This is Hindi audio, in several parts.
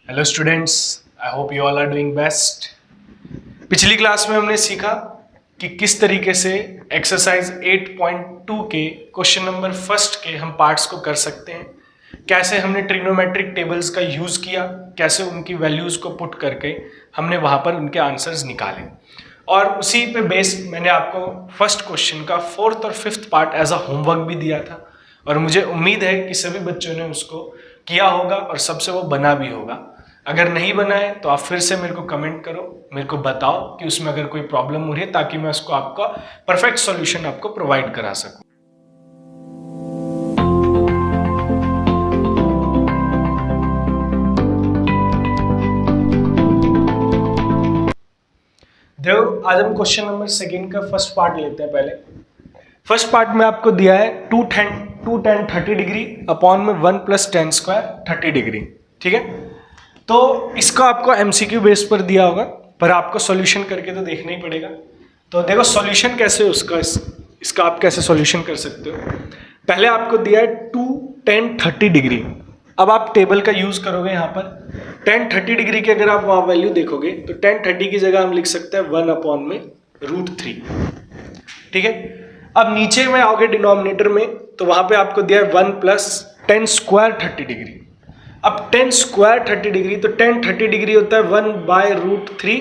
Hello students, I hope you all are doing best. पिछली क्लास में हमने सीखा कि किस तरीके से एक्सरसाइज 8.2 के क्वेश्चन नंबर फर्स्ट के हम पार्ट्स को कर सकते हैं, कैसे हमने ट्रिग्नोमेट्रिक टेबल्स का यूज़ किया, कैसे उनकी वैल्यूज़ को पुट करके हमने वहाँ पर उनके आंसर्स निकाले। और उसी पे बेस्ड मैंने आपको फर्स्ट क्वेश्चन का फोर्थ और fifth part as a homework भी दिया था, और मुझे उम्मीद है कि सभी बच्चों ने उसको किया होगा और सबसे वो बना भी होगा। अगर नहीं बना है तो आप फिर से मेरे को कमेंट करो, मेरे को बताओ कि उसमें अगर कोई प्रॉब्लम हो रही है, ताकि मैं उसको आपका परफेक्ट सॉल्यूशन आपको प्रोवाइड करा सकूं। देखो, आज हम क्वेश्चन नंबर सेकंड का फर्स्ट पार्ट लेते हैं। पहले फर्स्ट पार्ट में आपको दिया है 2 tan 30 डिग्री अपॉन में 1 + tan स्क्वायर 30 डिग्री। ठीक है, तो इसका आपको एमसीक्यू बेस पर दिया होगा, पर आपको सॉल्यूशन करके तो देखना ही पड़ेगा। तो देखो सॉल्यूशन कैसे उसका इसका आप कैसे सॉल्यूशन कर सकते हो। पहले आपको दिया है 2 tan 30 डिग्री। अब आप टेबल का यूज करोगे। यहाँ पर tan 30 डिग्री की अगर आप वहाँ वैल्यू देखोगे तो tan 30 की जगह हम लिख सकते हैं 1/√3। ठीक है, अब नीचे में आओगे डिनोमिनेटर में, तो वहां पे आपको दिया है 1 + tan स्क्वायर 30 डिग्री। अब tan स्क्वायर 30 डिग्री, तो tan 30 डिग्री होता है 1/√3,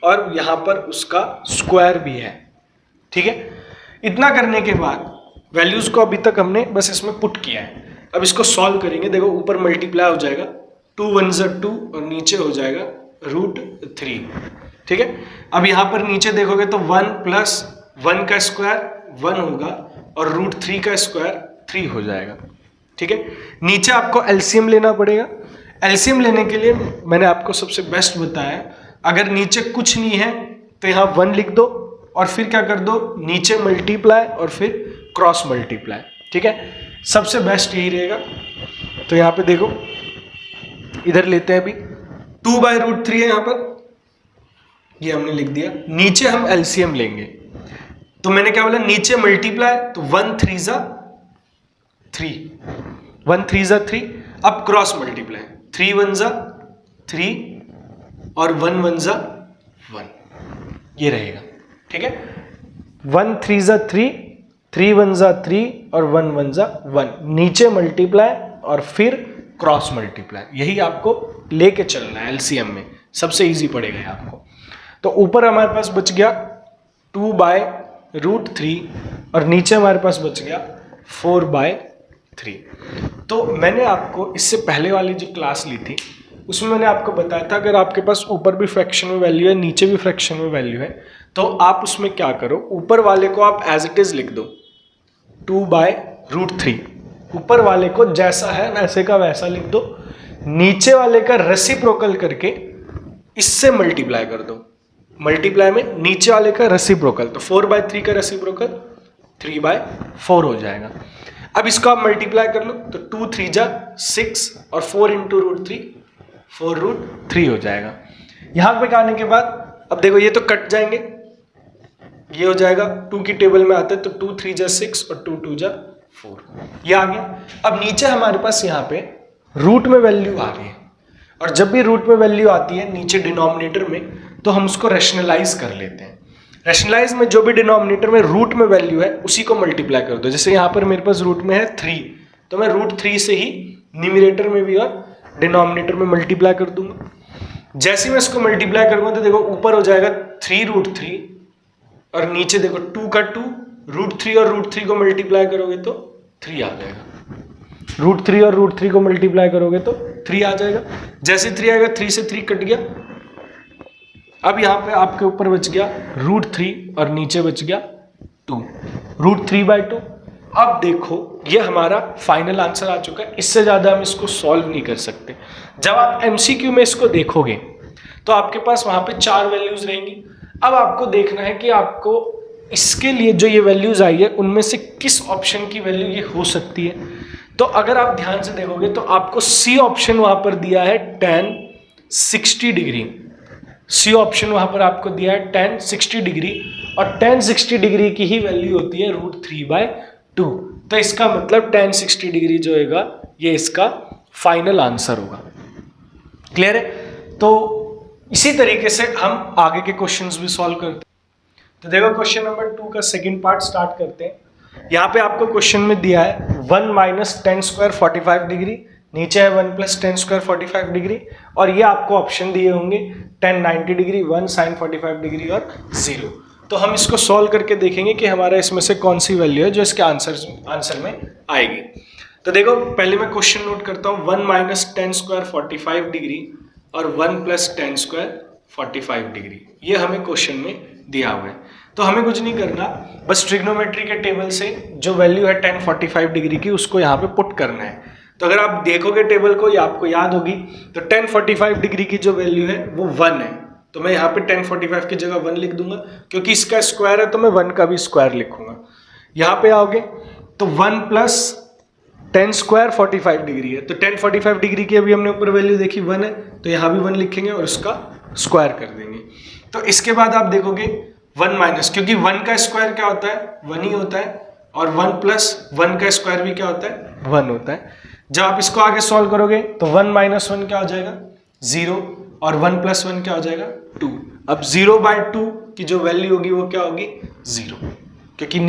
और यहां पर उसका स्क्वायर भी है। ठीक है, इतना करने के बाद वैल्यूज को अभी तक हमने बस इसमें पुट किया है। अब इसको सॉल्व करेंगे। देखो ऊपर मल्टीप्लाई हो जाएगा, 2 × 1 = 2, और नीचे हो जाएगा √3। ठीक है, अब यहां पर नीचे देखोगे तो 1 + 1 का स्क्वायर 1 होगा, और √3 का स्क्वायर 3 हो जाएगा। ठीक है, नीचे आपको एलसीएम लेना पड़ेगा। एलसीएम लेने के लिए मैंने आपको सबसे बेस्ट बताया, अगर नीचे कुछ नहीं है तो यहाँ 1 लिख दो, और फिर क्या कर दो, नीचे मल्टीप्लाई और फिर क्रॉस मल्टीप्लाई। ठीक है, सबसे बेस्ट यही रहेगा। तो यहाँ पे देखो, इधर लेते हैं अभी 2/√3 है यहाँ पर, ये हमने लिख दिया। नीचे हम एलसीएम लेंगे, तो मैंने क्या बोला, नीचे मल्टीप्लाई, तो 1 × 3 = 3, 1 × 3 = 3। अब क्रॉस मल्टीप्लाई, 3 × 1 = 3, और 1 × 1 = 1, ये रहेगा। ठीक है, 1 × 3 = 3, 3 × 1 = 3, और 1 × 1 = 1। नीचे मल्टीप्लाई और फिर क्रॉस मल्टीप्लाई, यही आपको लेके चलना है एलसीएम में, सबसे इजी पड़ेगा ये आपको। तो ऊपर हमारे पास बच गया 2/√3, और नीचे हमारे पास बच गया 4/3। तो मैंने आपको इससे पहले वाली जो क्लास ली थी उसमें मैंने आपको बताया था, अगर आपके पास ऊपर भी फ्रैक्शन में वैल्यू है, नीचे भी फ्रैक्शन में वैल्यू है, तो आप उसमें क्या करो, ऊपर वाले को आप एज इट इज लिख दो 2/√3। ऊपर वाले को जैसा है वैसे का वैसा लिख दो, नीचे वाले का रेसिप्रोकल करके इससे मल्टीप्लाई कर दो। मल्टीप्लाई में नीचे वाले का रेसिप्रोकल, तो 4/3 का रेसिप्रोकल 3/4 हो जाएगा। अब इसको आप मल्टीप्लाई कर लो, तो 2 × 3 = 6, और 4 × √3 4√3 हो जाएगा। यहां पे आने के बाद अब देखो ये तो कट जाएंगे, ये हो जाएगा 2 की टेबल में आते हैं, तो 2 × 3 = 6, और 2 × 2 = 4, ये आ गया। अब नीचे हमारे पास यहाँ पे रूट में वैल्यू आ रही है, और जब भी रूट में वैल्यू आती है नीचे डिनोमिनेटर में, तो हम उसको रैशनलाइज कर लेते हैं। रैशनलाइज में जो भी डिनोमिनेटर में रूट में वैल्यू है उसी को मल्टीप्लाई कर दो। जैसे यहाँ पर मेरे पास रूट में है 3, तो मैं √3 से ही न्यूमरेटर में भी और डिनोमिनेटर में मल्टीप्लाई कर दूंगा। जैसे मैं इसको मल्टीप्लाई करूंगा तो देखो ऊपर हो जाएगा 3√3, और नीचे देखो 2 का 2, √3 और √3 को मल्टीप्लाई करोगे तो 3 आ जाएगा। √3 और √3 को मल्टीप्लाई करोगे तो 3 आ जाएगा। जैसे 3 आएगा, 3 से 3 कट गया। अब यहाँ पे आपके ऊपर बच गया √3, और नीचे बच गया 2, √3/2। अब देखो ये हमारा फाइनल आंसर आ चुका है। इससे ज़्यादा हम इसको सॉल्व नहीं कर सकते। जब आप एमसीक्यू में इसको देखोगे तो आपके पास वहाँ पे 4 वैल्यूज रहेंगी। अब आपको देखना है कि आपको इसके लिए जो ये वैल्यूज आई है उनमें से किस ऑप्शन की वैल्यू ये हो सकती है। तो अगर आप ध्यान से देखोगे तो आपको सी ऑप्शन वहाँ पर दिया है tan 60 डिग्री। सी ऑप्शन वहां पर आपको दिया है tan 60 डिग्री, और tan 60 डिग्री की ही वैल्यू होती है √3/2। तो इसका मतलब tan 60 डिग्री जो होगा ये इसका फाइनल आंसर होगा। क्लियर है? तो इसी तरीके से हम आगे के क्वेश्चंस भी सॉल्व करते हैं। तो देखो क्वेश्चन नंबर 2 का सेकंड पार्ट स्टार्ट करते हैं। यहाँ पे आपको क्वेश्चन में दिया है 1 माइनस 10 स्क्वायर 45 डिग्री, नीचे है 1 प्लस 10 स्क्वायर 45 डिग्री, और ये आपको ऑप्शन दिए होंगे 10 90 डिग्री, 1 साइन 45 डिग्री और 0। तो हम इसको सॉल्व करके देखेंगे कि हमारा इसमें से कौन सी वैल्यू है जो इसके आंसर में आएगी। तो देखो पहले मैं क्वेश्चन नोट करता हूँ, 1 माइनस 10 स्क्वायर 45 डिग्री और 1 प्लस 10 स्क्वायर 45 डिग्री, ये हमें क्वेश्चन में दिया हुआ है। तो हमें कुछ नहीं करना, बस ट्रिग्नोमेट्री के टेबल से जो वैल्यू है 10 45 डिग्री की उसको यहाँ पे पुट करना है। तो अगर आप देखोगे टेबल को या आपको याद होगी तो 10 45 डिग्री की जो वैल्यू है वो 1 है, तो मैं यहाँ पे 10 45 की जगह 1 लिख दूंगा, क्योंकि इसका स्क्वायर है तो मैं 1 का भी स्क्वायर लिखूंगा। यहाँ पे आओगे तो 1 प्लस 10 स्क्वायर 45 डिग्री है, तो 10 45 डिग्री की अभी हमने ऊपर वैल्यू देखी 1 है, तो यहाँ भी 1 लिखेंगे और उसका स्क्वायर कर देंगे। तो इसके बाद आप देखोगे 1 माइनस, क्योंकि 1 का स्क्वायर क्या होता है 1 ही होता है, और 1 प्लस 1 का स्क्वायर भी क्या होता है 1 होता है। जब आप इसको आगे सॉल्व करोगे तो 1 माइनस 1 क्या हो जाएगा 0, और 1 प्लस 1 क्या हो जाएगा 2। अब 0/2 की जो वैल्यू होगी वो क्या होगी 0, क्योंकि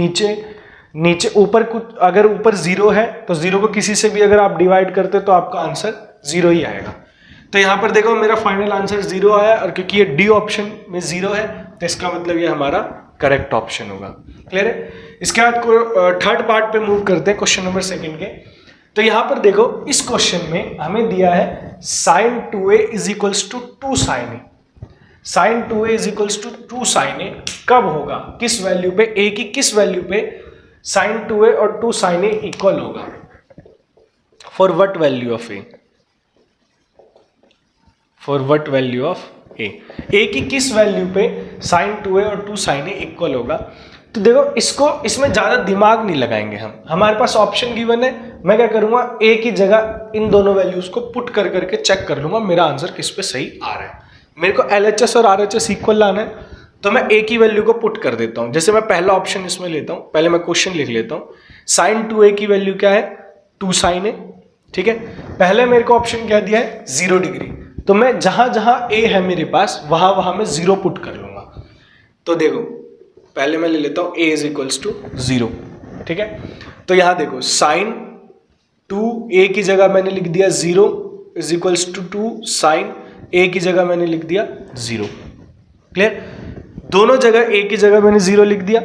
नीचे ऊपर कुछ अगर ऊपर 0 है तो 0 को किसी से भी अगर आप डिवाइड करते तो आपका आंसर 0 ही आएगा। तो यहाँ पर देखो मेरा फाइनल आंसर 0 आया, और क्योंकि ये डी ऑप्शन में 0 है तो इसका मतलब ये हमारा करेक्ट ऑप्शन होगा। क्लियर है? इसके बाद थर्ड पार्ट पे मूव करते हैं, क्वेश्चन नंबर 2 के। तो यहाँ पर देखो इस क्वेश्चन में हमें दिया है sin 2a is equals to 2 sin a। sin 2a is equals to 2 sin a कब होगा, किस वैल्यू पे, a की किस वैल्यू पे sin 2a और 2 sin a इक्वल होगा, for what value of a, for what value of a की किस वैल्यू पे sin 2a और 2 sin a इक्वल होगा। तो देखो इसमें ज्यादा दिमाग नहीं लगाएंगे हमारे पास ऑप्शन गिवन है, मैं क्या करूंगा a की जगह इन दोनों वैल्यूज को पुट कर करके चेक कर लूंगा मेरा आंसर किस पे सही आ रहा है। मेरे को LHS और RHS इक्वल लाना है, तो मैं a की वैल्यू को पुट कर देता हूं। जैसे मैं पहला ऑप्शन इसमें लेता हूं, पहले मैं क्वेश्चन लिख लेता हूं। sin 2a की वैल्यू क्या है 2 sin a, ठीक है। पहले मेरे को ऑप्शन क्या दिया है 0 डिग्री, तो मैं जहां जहां a है मेरे पास वहां मैं 0 पुट कर लूंगा। तो देखो पहले मैं ले लेता हूं a इज इक्वल्स टू 0, ठीक है। तो यहां देखो sin 2a की जगह मैंने लिख दिया 0 is equals to 2 sin a की जगह मैंने लिख दिया 0। क्लियर? दोनों जगह a की जगह मैंने 0 लिख दिया।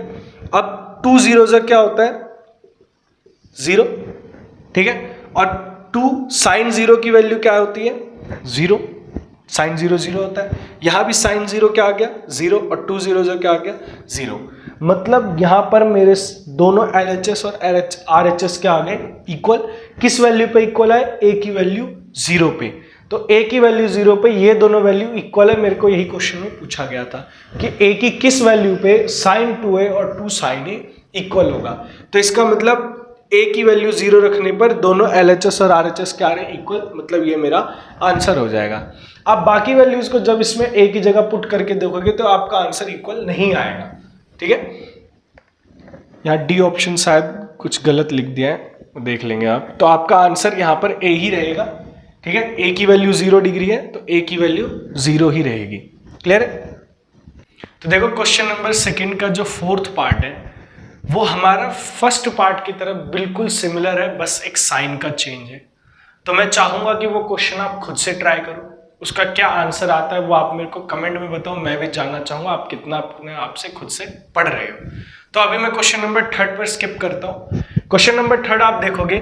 अब 2 0 से क्या होता है 0, ठीक है। और 2 sin 0 की वैल्यू क्या होती है 0, sin 0 0 होता है। यहां भी sin 0 क्या आ गया 0, और 2 0 से क्या आ गया 0। मतलब यहां पर मेरे दोनों LHS और RHS क्या आ गए इक्वल। किस वैल्यू पे इक्वल है a की वैल्यू 0 पे, तो a की वैल्यू 0 पे ये दोनों वैल्यू इक्वल है। मेरे को यही क्वेश्चन में पूछा गया था कि a की किस वैल्यू पे sin 2a और 2 sin a इक्वल होगा। तो इसका मतलब a की वैल्यू 0 रखने पर दोनों LHS और RHS क्या आ रहे हैं इक्वल, मतलब ये मेरा आंसर हो जाएगा। अब बाकी वैल्यूज को जब इसमें a की जगह पुट करके देखोगे तो आपका आंसर इक्वल नहीं आएगा, ठीक है। यहाँ डी ऑप्शन शायद कुछ गलत लिख दिया है, देख लेंगे आप। तो आपका आंसर यहाँ पर a ही रहेगा, ठीक है। a की वैल्यू 0 डिग्री है तो a की वैल्यू 0 ही रहेगी। क्लियर है? तो देखो क्वेश्चन नंबर 2 का जो 4th पार्ट है वो हमारा फर्स्ट पार्ट की तरफ बिल्कुल सिमिलर है, बस एक साइन का चेंज है। तो मैं चाहूंगा कि वो क्वेश्चन आप खुद से ट्राई करो, उसका क्या आंसर आता है वो आप मेरे को कमेंट में बताओ। मैं भी जानना चाहूंगा आप कितना अपने आप से खुद से पढ़ रहे हो। तो अभी मैं क्वेश्चन नंबर 3 पर स्किप करता हूँ। क्वेश्चन नंबर 3 आप देखोगे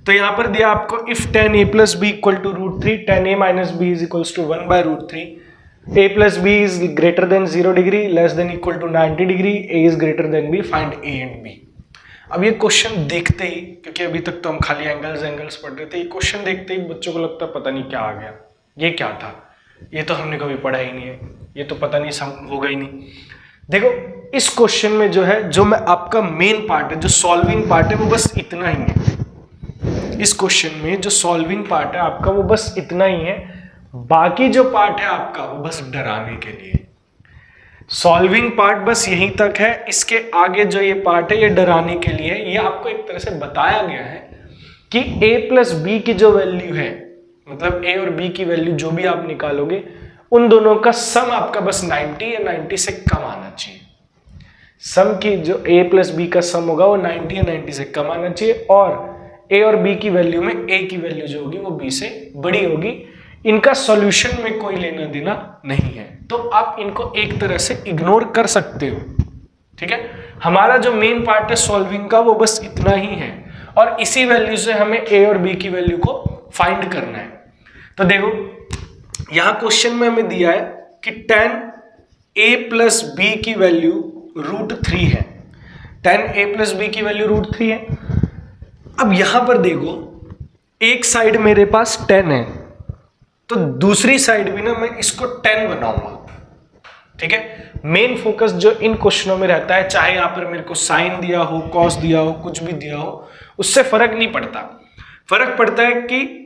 तो यहाँ पर दिया आपको if tan a plus b equal to √3 tan a minus b is equals to 1/√3 a plus b is greater than 0 degree less than equal to 90 degree a is greater than b find a and b। अब ये क्वेश्चन देखते ही, क्योंकि अभी तक तो हम खाली एंगल्स पढ़ रहे थे, ये क्वेश्चन देखते ही बच्चों को लगता है पता नहीं क्या आ गया, ये क्या था, ये तो हमने कभी पढ़ा ही नहीं है, ये तो पता नहीं होगा ही नहीं। देखो इस क्वेश्चन में जो है, जो मैं आपका मेन पार्ट है, जो सॉल्विंग पार्ट है वो बस इतना ही है। इस क्वेश्चन में जो सॉल्विंग पार्ट है आपका वो बस इतना ही है, बाकी जो पार्ट है आपका वो बस डराने के लिए। सॉल्विंग पार्ट बस यहीं तक है, इसके आगे जो ये पार्ट है ये डराने के लिए। ये आपको एक तरह से बताया गया है कि a प्लस बी की जो वैल्यू है मतलब a और b की वैल्यू जो भी आप निकालोगे उन दोनों का सम आपका बस 90 या 90 से कम आना चाहिए। सम की जो a प्लस बी का सम होगा वो 90 या 90 से कम आना चाहिए और a और b की वैल्यू में a की वैल्यू जो होगी वो b से बड़ी होगी। इनका सॉल्यूशन में कोई लेना देना नहीं है, तो आप इनको एक तरह से इग्नोर कर सकते हो। ठीक है, हमारा जो मेन पार्ट है सॉल्विंग का वो बस इतना ही है और इसी वैल्यू से हमें a और b की वैल्यू को फाइंड करना है। तो देखो यहां क्वेश्चन में हमें दिया है कि tan a प्लस b की वैल्यू √3 है। tan a प्लस b की वैल्यू √3 है। अब यहां पर देखो एक साइड मेरे पास 10 है तो दूसरी साइड भी ना मैं इसको 10 बनाऊंगा। ठीक है, मेन फोकस जो इन क्वेश्चनों में रहता है, चाहे यहां पर मेरे को साइन दिया हो, कॉस दिया हो, कुछ भी दिया हो, उससे फर्क नहीं पड़ता। फर्क पड़ता है कि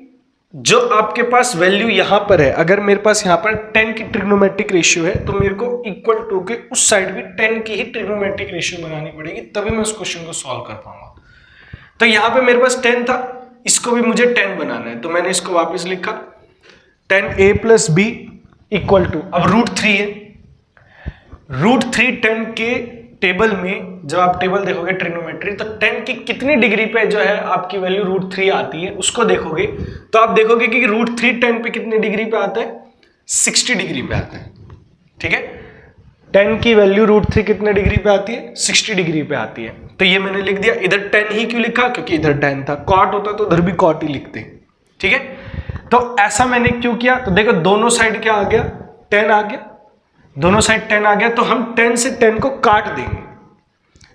जो आपके पास वैल्यू यहां पर है, अगर मेरे पास यहां पर 10 की ट्रिग्नोमेट्रिक रेशियो है तो मेरे को इक्वल टू के उस साइड भी 10 की ही ट्रिग्नोमेट्रिक रेशियो बनानी पड़ेगी, तभी मैं उस क्वेश्चन को सॉल्व कर पाऊंगा। तो यहां पे मेरे पास 10 था, इसको भी मुझे 10 बनाना है, तो मैंने इसको वापस लिखा tan a plus b equal to, अब √3 है, √3 10 के टेबल में जब आप टेबल देखोगे ट्रिग्नोमेट्री तो 10 की कितनी डिग्री पे जो है आपकी वैल्यू √3 आती है उसको देखोगे तो आप देखोगे कि √3 10 पे कितनी डिग्री पे आता है, 60 डिग्री पे आता है। ठीक है, 10 की वैल्यू √3 कितने डिग्री पे आती है, 60 डिग्री पे आती है। तो ये मैंने लिख दिया। इधर 10 ही क्यों लिखा, क्योंकि इधर 10 था, कॉट होता तो उधर भी कॉट ही लिखते। ठीक है, तो ऐसा मैंने क्यों किया, तो देखो दोनों साइड क्या आ गया, 10 आ गया, दोनों साइड 10 आ गया, तो हम 10 से 10 को काट देंगे।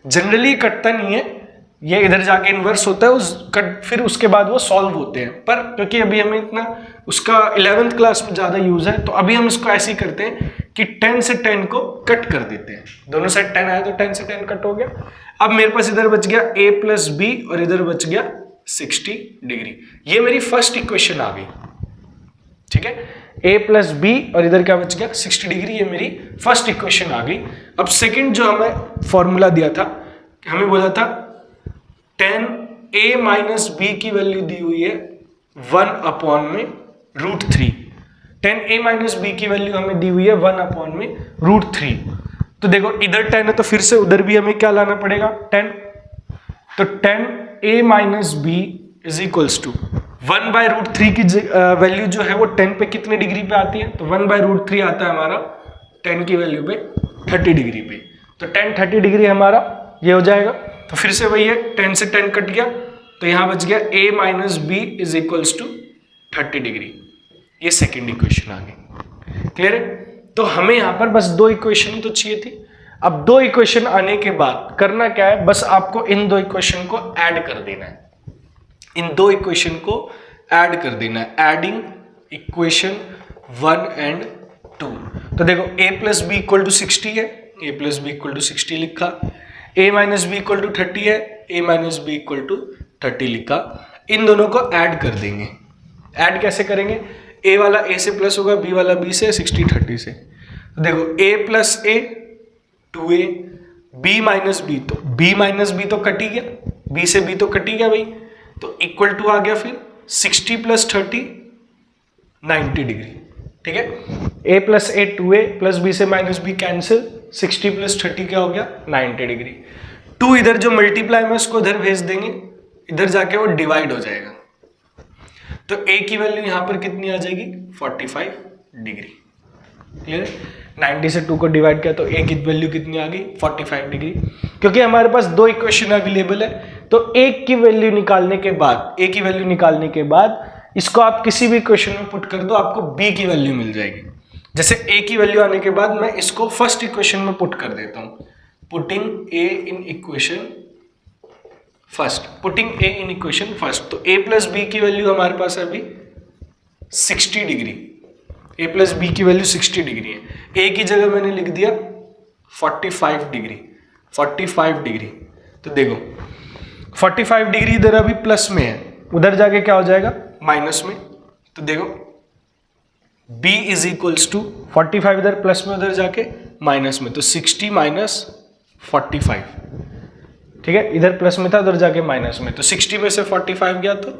जनरली कटता नहीं है, ये इधर जाके इन्वर्स होता है उस कट, फिर उसके बाद वो सॉल्व होते हैं, पर क्योंकि अभी हमें इतना उसका 11th क्लास में ज्यादा यूज है तो अभी हम इसको ऐसे ही करते हैं कि 10 से 10 को कट कर देते हैं। दोनों साइड 10 आया तो 10 से 10 कट हो गया। अब मेरे पास इधर बच गया a प्लस बी और इधर बच गया 60 डिग्री। ये मेरी फर्स्ट इक्वेशन आ गई। ठीक है, a प्लस बी और इधर क्या बच गया 60 डिग्री, ये मेरी फर्स्ट इक्वेशन आ गई। अब सेकंड जो हमें फॉर्मूला दिया था, हमें बोला था tan a माइनस बी की वैल्यू दी हुई है 1/√3। tan a माइनस बी की वैल्यू हमें दी हुई है 1/√3। तो देखो इधर 10 है तो फिर से उधर भी हमें क्या लाना पड़ेगा 10। तो tan a minus B is equals to 1/√3 की वैल्यू जो है वो 10 पे कितने डिग्री पे आती है, तो 1/√3 आता है हमारा 10 की वैल्यू पे 30 डिग्री पे। तो tan 30 डिग्री हमारा ये हो जाएगा। तो फिर से वही है, 10 से 10 कट गया तो यहां बच गया a minus B is equals to 30 degree. ये सेकेंड इक्वेशन आ गई। क्लियर है, तो हमें यहां पर बस 2 इक्वेशन तो चाहिए थी। अब 2 इक्वेशन आने के बाद करना क्या है, बस आपको इन 2 इक्वेशन को ऐड कर देना है। इन 2 इक्वेशन को ऐड कर देना है, एडिंग इक्वेशन 1 एंड 2। तो देखो a plus B equal to 60 है, a plus B equal to 60 लिखा, a minus B equal to 30 है, a minus B equal to 30 लिखा। इन दोनों को ऐड कर देंगे। ऐड कैसे करेंगे, a वाला a से प्लस होगा, b वाला b से, 60 30 से। तो देखो a plus a 2a, b minus b, तो b माइनस b तो कट ही गया, b से b तो कट ही गया भाई, तो इक्वल टू आ गया फिर 60 प्लस 30 90 डिग्री। ठीक है, a plus a 2a plus b से माइनस b कैंसिल, 60 प्लस 30 क्या हो गया 90 डिग्री। 2 इधर जो मल्टीप्लाई में उसको इधर भेज देंगे, इधर जाके वो डिवाइड हो जाएगा। तो a की वैल्यू यहां पर कितनी आ जाएगी 45 डिग्री। क्लियर, 90 से 2 को डिवाइड किया तो a की वैल्यू कितनी आ गई 45 डिग्री। क्योंकि हमारे पास 2 इक्वेशन अवेलेबल है तो a की वैल्यू निकालने के बाद इसको आप किसी भी इक्वेशन में पुट कर दो, आपको b की वैल्यू मिल जाएगी। जैसे a की वैल्यू आने के बाद मैं इसको फर्स्ट इक्वेशन में पुट कर देता हूं, putting a in equation first. तो a प्लस बी की वैल्यू हमारे पास है अभी 60 डिग्री, a प्लस बी की वैल्यू 60 डिग्री है। a की जगह मैंने लिख दिया 45 डिग्री। तो देखो 45 डिग्री इधर अभी प्लस में है, उधर जाके क्या हो जाएगा माइनस में। तो देखो b इज इक्वल्स टू 45 इधर प्लस में, उधर जाके माइनस में, तो 60 माइनस 45। ठीक है, इधर प्लस में था उधर जाके माइनस में, तो 60 में से 45 गया तो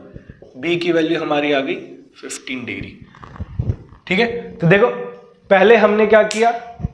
b की वैल्यू हमारी आ गई 15 डिग्री। ठीक है, तो देखो पहले हमने क्या किया,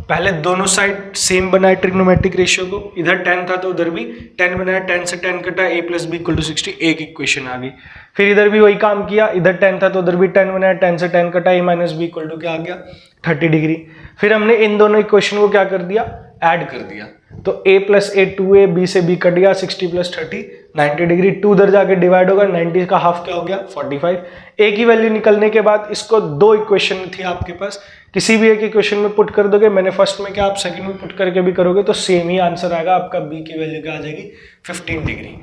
पहले दोनों साइड सेम बनाए ट्रिग्नोमेट्रिक रेशियो को, इधर 10 था तो उधर भी 10 बनाया, 10 से 10 कटा, a plus B equal to 60, एक इक्वेशन आ गई। फिर इधर भी वही काम किया, इधर 10 था तो उधर भी 10 बनाया, 10 से 10 कटा, a minus B equal to क्या आ गया 30 डिग्री। फिर हमने इन दोनों इक्वेशन को क्या कर दिया, ऐड कर दिया, तो a plus a 2a, b से b कट गया, 60 प्लस 30 90 डिग्री, 2 उधर जाके डिवाइड होगा, 90 का हाफ क्या हो गया 45। a की वैल्यू निकलने के बाद इसको दो इक्वेशन थी आपके पास, किसी भी एक इक्वेशन में पुट कर दोगे, मैंने फर्स्ट में क्या, आप सेकंड में पुट करके भी करोगे तो सेम ही आंसर आएगा आपका, b की वैल्यू क्या आ जाएगी 15 डिग्री।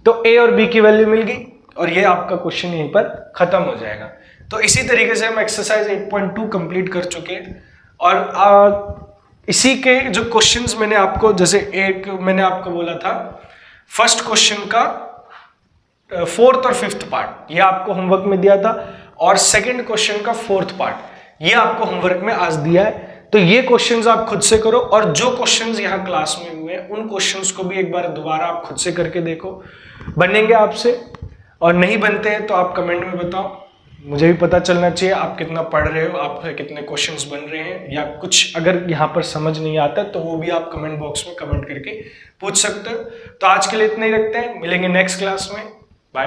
तो a और b की वैल्यू मिल गई और ये आपका क्वेश्चन यहीं पर खत्म हो जाएगा। तो इसी तरीके से हम एक्सरसाइज 8.2 कंप्लीट कर चुके हैं। और इसी के जो क्वेश्चंस मैंने आपको, जैसे एक मैंने आपको बोला था फर्स्ट क्वेश्चन का 4th और 5th पार्ट ये आपको होमवर्क में दिया था, और सेकंड क्वेश्चन का 4th पार्ट ये आपको होमवर्क में आज दिया है। तो ये क्वेश्चंस आप खुद से करो, और जो क्वेश्चंस यहाँ क्लास में हुए हैं उन क्वेश्चंस को भी एक बार दोबारा आप खुद से करके देखो, बनेंगे आपसे, और नहीं बनते हैं तो आप कमेंट में बताओ, मुझे भी पता चलना चाहिए आप कितना पढ़ रहे हो, आप कितने क्वेश्चंस बन रहे हैं, या कुछ अगर यहाँ पर समझ नहीं आता तो वो भी आप कमेंट बॉक्स में कमेंट करके पूछ सकते हो। तो आज के लिए इतना ही रखते हैं, मिलेंगे नेक्स्ट क्लास में, बाय।